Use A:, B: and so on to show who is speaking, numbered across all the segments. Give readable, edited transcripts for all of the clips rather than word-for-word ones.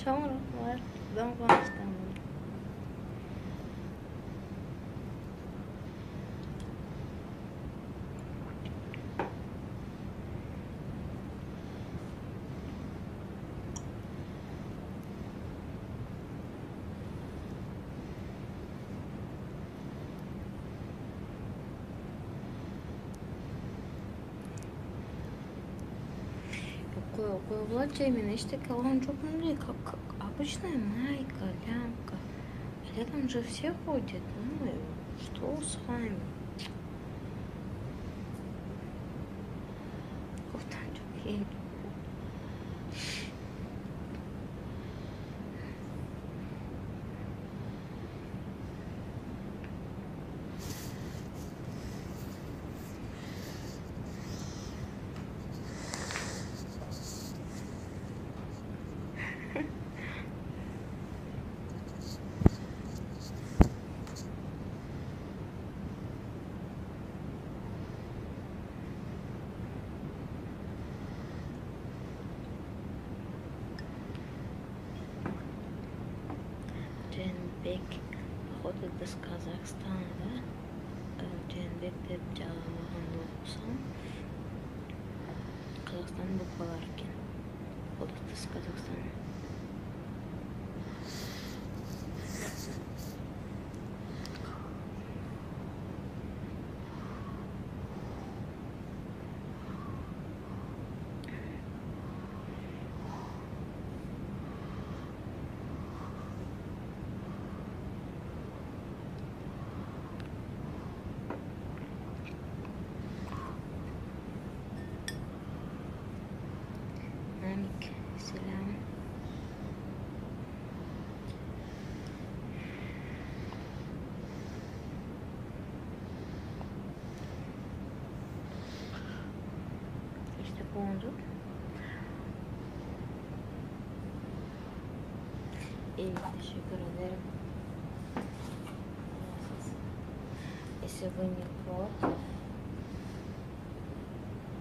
A: Çoğunluklar baştan. Кое-кое именно такая, он же как обычная майка, лямка. Летом же все ходят, ну и что с вами? Кофтанчик. Дженбек, походу это с Казахстана, да? Дженбек деп жазылған болсам, Казахстан буквалары екен. Походу это с Казахстана. Selam. İşte bulunduk. İyi, teşekkür ederim. Если вы не против,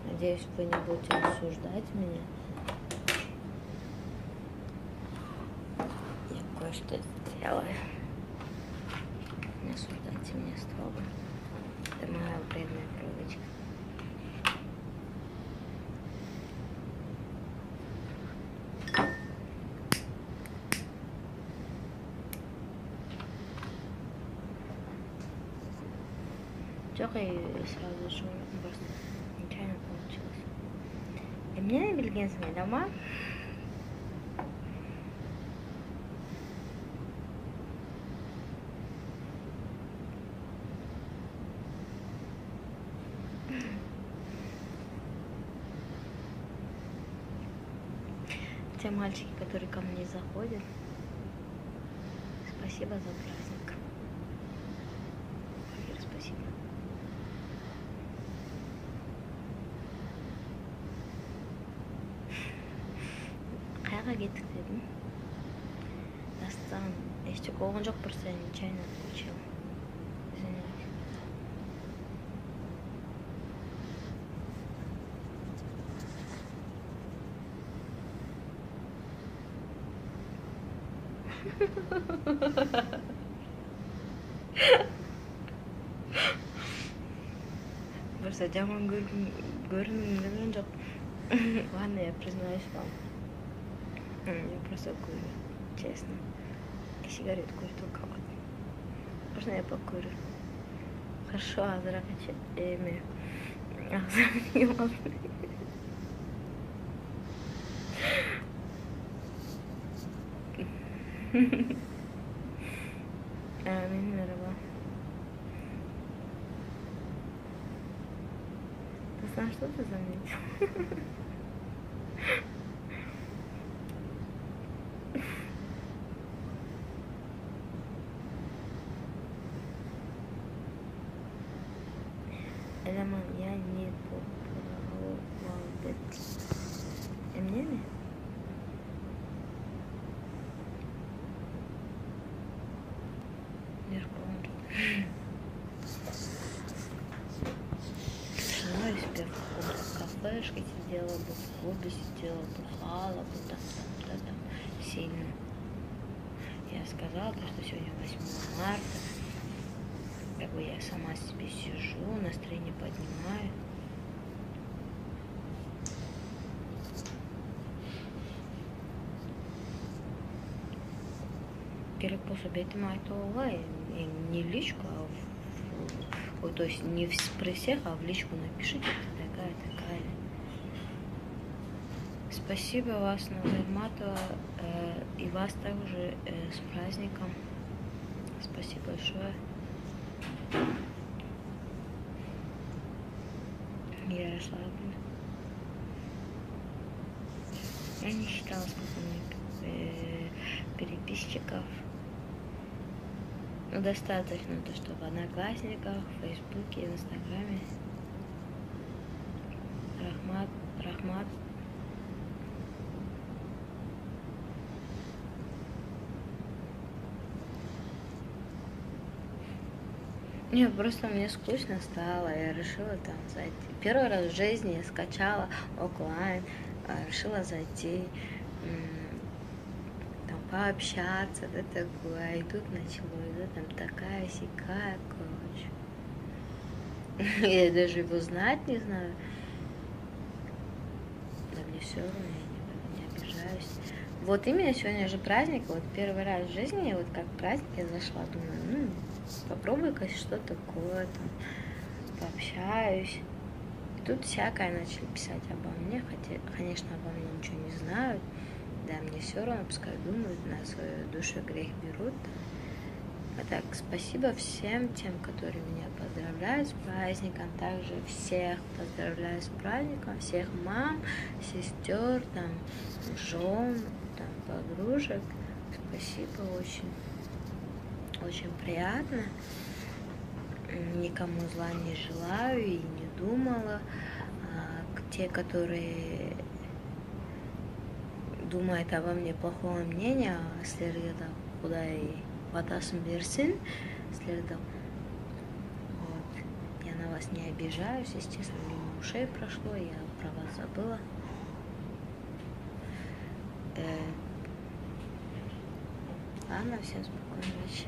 A: надеюсь, вы не будете осуждать меня. Что сделаю. Не осуждайте меня строго. Это моя вредная привычка. Только я сразу шел, просто нечаянно получилось. И мне бельгийские дома. Те мальчики, которые ко мне заходят, спасибо за праздник. Ира, спасибо. Қайға кеттік дедім? Дастан, ештеңе болған жоқ, просто нечаянно получил. Извиняюсь. Просто жаман көргенім жоқ. Ладно, я признаюсь вам. Я просто курю, честно. Я сигарету курю только вот. Можно я покурю? Хорошо, азырақ эми. Азырақ. Амин, merhaba. Ты сам что ты заметил? Элеман, я не попробовал быть. Мне ли? Знаю, себе в кафешке сидела бы. или сидела, бухала бы там, да, там сильно. Я сказала, что сегодня 8 марта, как бы я сама себе сижу, настроение поднимаю. Керек болса бетіме айтуға, не в личку, ой, то есть не при всех, а в личку напишите, ты такая. Спасибо вас, Нурматова, и вас также с праздником. Спасибо большое. Я расслаблена. Я не считала, сколько у меня переписчиков. Ну, достаточно то, что в Одноклассниках, в Фейсбуке, в Инстаграме. Рахмат. Не, просто мне скучно стало, я решила там зайти. Первый раз в жизни я скачала оклайн, решила зайти, там пообщаться, да такое, и тут началось, да, там такая-сякая, короче. Я даже его знать не знаю. Да мне все равно, я не обижаюсь. Вот именно сегодня же праздник, вот первый раз в жизни, вот как праздник я зашла, думаю, попробуй-ка что такое, там, пообщаюсь. И тут всякое начали писать обо мне, хотя, конечно, обо мне ничего не знают. Да, мне все равно, пускай думают, на свою душу грех берут. А так, спасибо всем тем, которые меня поздравляют с праздником. Также всех поздравляю с праздником, всех мам, сестер, там, жен, там, подружек. Спасибо, очень приятно. Никому зла не желаю и не думала. Те, которые думают обо мне плохого мнения, следовало куда и батасын берсин, следовало. Вот. Я на вас не обижаюсь, естественно, мимо ушей прошло, я про вас забыла. Ладно, всем спокойной ночи.